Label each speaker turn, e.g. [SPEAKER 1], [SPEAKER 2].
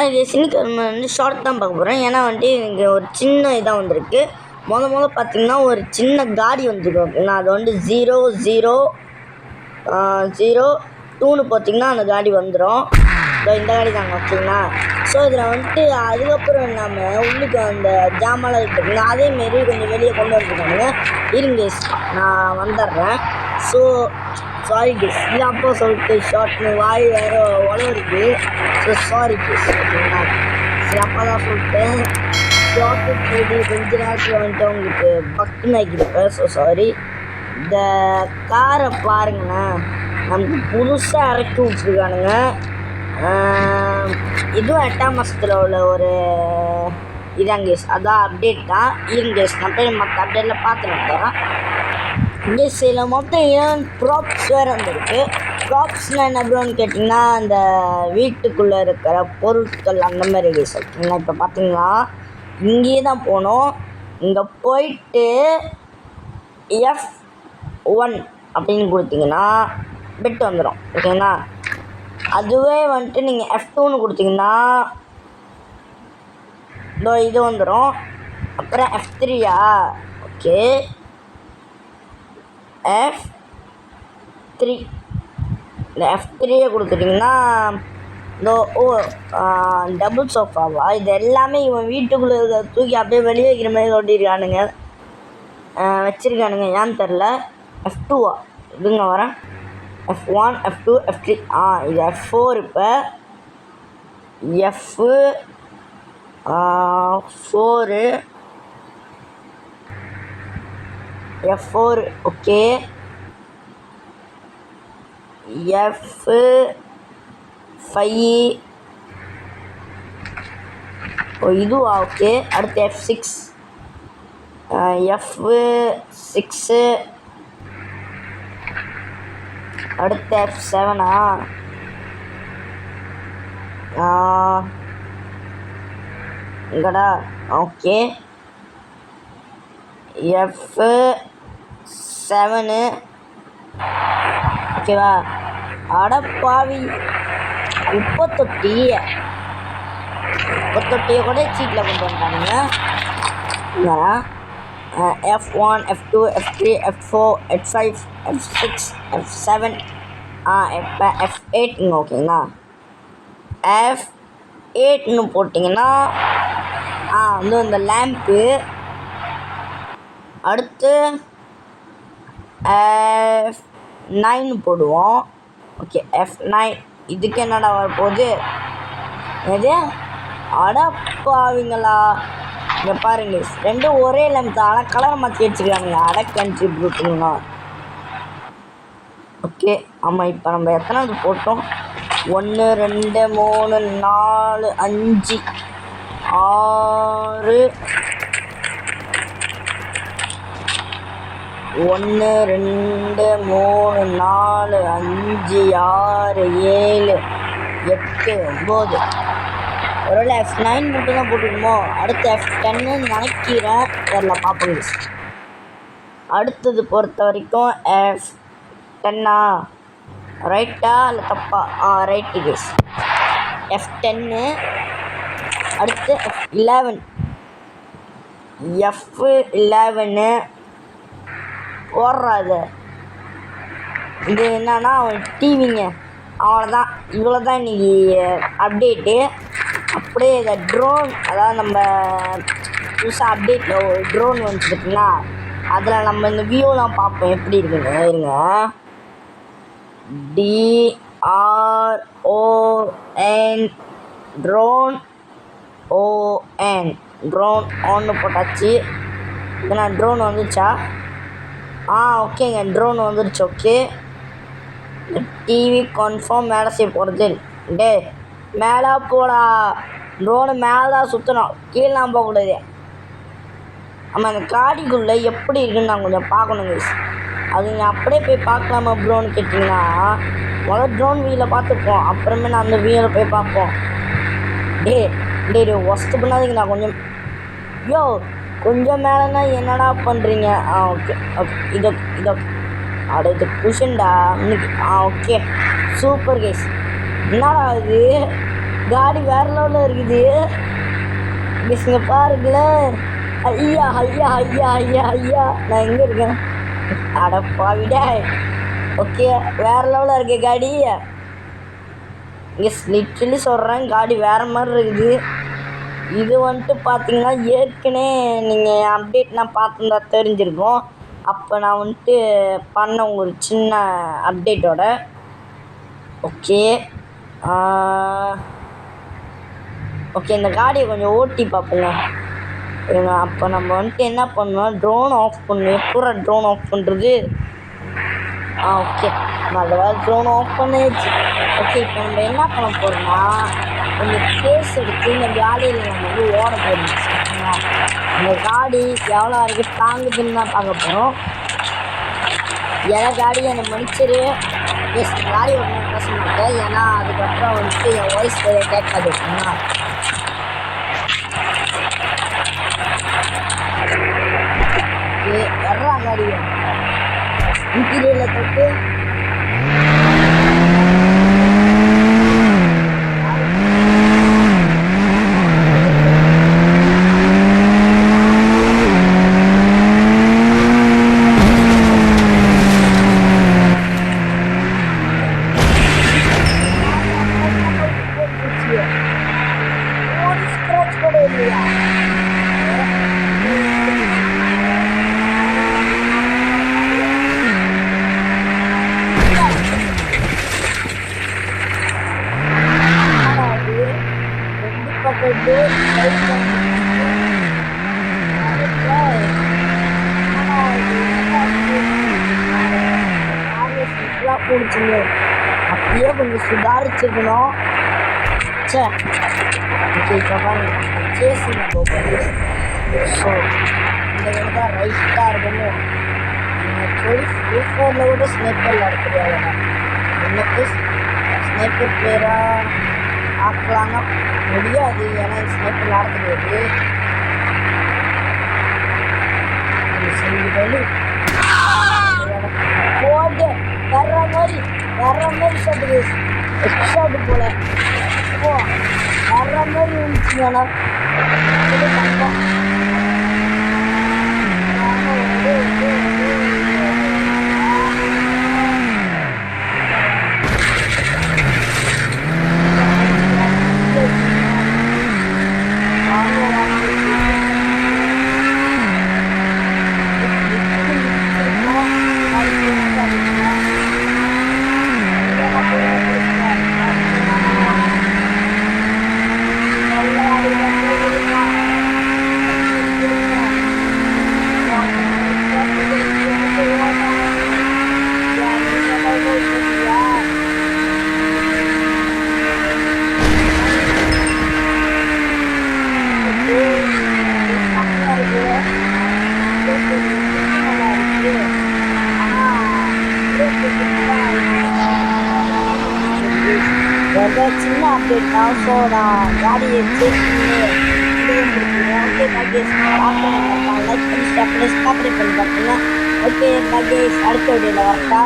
[SPEAKER 1] இன்னைக்கு நம்ம வந்து ஷார்ட் தான் பார்க்க போகிறோம். ஏன்னா வந்துட்டு இங்கே ஒரு சின்ன இதாக வந்திருக்கு. முதல்ல பார்த்தீங்கன்னா ஒரு சின்ன காடி வந்துருக்கு. ஓகேங்களா, அது வந்து 002ன்னு பார்த்தீங்கன்னா அந்த காடி வந்துடும். இந்த காடி தாங்க. ஓகேங்களா, ஸோ இதில் வந்துட்டு அதுக்கப்புறம் நம்ம உள்ளுக்கு அந்த ஜாமான்லாம் இருக்குங்களா, அதேமாரி கொஞ்சம் வெளியே கொண்டு வந்துருக்காங்க. இருங்க, நான் வந்துடுறேன். ஸோ சாரி கேஸ், இல்லை அப்போ சொல்லிட்டு ஷார்ட்னு வாய் வேறு உழவுருக்கு. So sorry case. ஓகேங்களா, சரி அப்போ தான் சொல்லிட்டேன். ஷார்ட்டு போய்ட்டு கொஞ்ச நேரத்தில் வந்துட்டு உங்களுக்கு பக்குன்னு ஆக்கியிருப்பேன். So sorry. இந்த காரை பாருங்களேன், நமக்கு புதுசாக இறக்கி விட்ருக்கானுங்க. இதுவும் 8ஆம் மாதத்தில் உள்ள ஒரு இதாங்க கேஸ், அதான் அப்டேட் தான். இருங்க கேஸ், நான் போய் மற்ற அப்டேட்டில் பார்த்துட்டு வந்துடுறேன். இங்கே சில மொத்தம் ஏன் ப்ராப்ஸ் வேறு வந்துருக்கு. ப்ராப்ஸ்னால் என்ன ப்ரோன்னு கேட்டிங்கன்னா, அந்த வீட்டுக்குள்ளே இருக்கிற பொருட்கள் அந்த மாதிரி கேஸ். ஓகேங்களா, இப்போ பார்த்தீங்கன்னா இங்கேயே தான் போகணும். இங்கே போயிட்டு F1 அப்படின்னு கொடுத்தீங்கன்னா பெட் வந்துடும். ஓகேங்களா, அதுவே வந்துட்டு நீங்கள் F2ன்னு கொடுத்தீங்கன்னா இதோ இது வந்துடும். அப்புறம் F3யா, ஓகே F3, இந்த F3யை கொடுத்துட்டிங்கன்னா இதோ டபுள் சோஃபாவா, இது எல்லாமே இவன் வீட்டுக்குள்ளே தூக்கி அப்படியே வெளியே வைக்கிற மாதிரி ஓட்டிருக்கானுங்க, வச்சுருக்கானுங்க. ஏன்னு தெரில. F2வா, இதுங்க வரேன். F1, F2, F3, இது F4. இப்போ F4, ஓகே. F5, இதுவா, ஓகே. அடுத்து F6, F6, அடுத்து F7, இங்கடா, ஓகே. F7, ஓகேவா. அடப்பாவி, குப்பத்தொட்டியை கூட சீட்டில் கொண்டு வந்துட்டானுங்க. F1, F2, F3, F4, F5, F6, F7, F8ங்க. ஓகேங்களா, F8ன்னு போட்டிங்கன்னா வந்து இந்த லேம்ப்பு. அடுத்து F9 போடுவோம். Okay, F9. இதுக்கு என்னடா வரப்போகுது? எது? அடப்பாவிங்களா, இங்கே பாருங்க, ரெண்டும் ஒரே லென்த் தான், ஆனால் கலரை மாற்றி வச்சுருக்காங்க. கண்ட்ரி ப்ளூட்டுங்களா. ஓகே, ஆமாம். இப்போ நம்ம எத்தனாவது போட்டோம்? 1 2 3 4 5 6 1 2 3 4 5 6 7 8 9. ஒருவேளை F9 மட்டும் தான் போட்டுக்கணுமோ? அடுத்து F10ன்னு நினைக்கிறேன், தெரில, பார்ப்போங்க. அடுத்தது பொறுத்த வரைக்கும் F10 ரைட்டா இல்லை தப்பா? Right case, F10. அடுத்து F11 ஓடுறாது. இது என்னன்னா டிவிங்க, அவ்வளோதான். இவ்வளோ தான் இன்றைக்கி அப்டேட்டு. அப்படியே இந்த ட்ரோன், அதாவது நம்ம புதுசாக அப்டேட்டில் ஒரு ட்ரோன் வந்துச்சுன்னா அதில் நம்ம இந்த வியூலாம் பார்ப்போம் எப்படி இருக்குங்க. இருங்க, DRON ட்ரோன் ட்ரோன் ஒன்று போட்டாச்சு. ஏன்னா ட்ரோன் வந்துச்சா? ஓகேங்க, ட்ரோன் வந்துருச்சு. ஓகே, டிவி கன்ஃபார்ம் மேலே செய்ய போகிறது. டே மேலே போடா, ட்ரோனு மேலே தான் சுற்றணும், கீழே நான் போகக்கூடாது. ஆமாம், அந்த காடிக்குள்ளே எப்படி இருக்குன்னு நான் கொஞ்சம் பார்க்கணுங்க. அது நீங்கள் அப்படியே போய் பார்க்கலாமா ப்ரோன்னு கேட்டிங்கன்னா, முதல்ல ட்ரோன் வீலை பார்த்துப்போம், அப்புறமே நான் அந்த வீலை போய் பார்ப்போம். டே ஒஸ்ட்டு பண்ணாதீங்க. நான் கொஞ்சம் கொஞ்சம் மேலேனா என்னடா பண்ணுறீங்க? ஓகே இது அடுத்து குஷன்டா இன்னைக்கு. Okay, super case. என்னடா இது, காடி வேற லெவலில் இருக்குது. இங்கே பாருங்களேன். ஐயா ஐயா ஐயா ஐயா ஐயா, நான் எங்கே இருக்கேன்? அடப்பாவிட. ஓகே, வேற லெவலில் இருக்கு காடி. இங்கே லிட்ரலி சொல்கிறேன், காடி வேறு மாதிரி இருக்குது. இது வந்துட்டு பார்த்தீங்கன்னா ஏற்கனவே நீங்கள் அப்டேட் நான் பார்த்துருந்தா தெரிஞ்சிருக்கும். அப்போ நான் வந்துட்டு பண்ண ஒரு சின்ன அப்டேட்டோட. ஓகே ஓகே, இந்த காடியை கொஞ்சம் ஓட்டி பார்ப்போங்க. அப்போ நம்ம வந்துட்டு என்ன பண்ணணும், ட்ரோன் ஆஃப் பண்ணணும். எப்பூரா ட்ரோன் ஆஃப் பண்ணுறது? ஓகே, நல்ல வேலை ட்ரோன் ஆஃப் பண்ணிடுச்சு. ஓகே, இப்போ நம்ம என்ன பண்ண போகிறோம்னா, கொஞ்சம் கேஸ் எடுத்து இந்த காடியில் நம்ம வந்து ஓட போகிறோம். சரிங்களா? இந்த காடி எவ்வளோ வரைக்கும் தாங்குதுன்னு தான் பார்க்க போகிறோம். எல்லா காடியும் என்னை மன்னிச்சிரு. எஸ், காடி ஒன்று பேச மாட்டேன், ஏன்னா அதுக்கப்புறம் வந்துட்டு என் வாய்ஸ் கேட்காது. ஓகேங்களா? வர்றா காடி இன்டீரியரில் தொட்டு பிடிச்சிங்க. அப்படியே கொஞ்சம் சுதாரிச்சுக்கணும். சே, ஓகே, இப்போ பாருங்க சேஸுங்க போகும். ஸோ இந்த வேலை தான் ரைட்டாக இருக்கணும். ஆக்சுவலி ஃப்ரீ ஃபயரில் கூட ஸ்னைப்பரில் இருக்கிறாங்க. எனக்கு ஸ்னைப்பர் பிளேயராக ஆக்கலாம்னா முடியாது, ஏன்னா ஸ்னைப்பர் ஆட தெரியாது. செஞ்சுட்டு போட்டு வர்ற மாதிரி ஷாட்டு ஷாட்டு போல வர்ற மாதிரி இருந்துச்சுங்களா. சின்ன அப்டேட் தான். ஸோ நான் காடியை சேஸ் பண்ணி லைக் பண்ணி சப்ஸ்கிரைப் பண்ணி பார்த்துங்க. ஓகே, அடுத்த வீடியோவில் வரட்டா.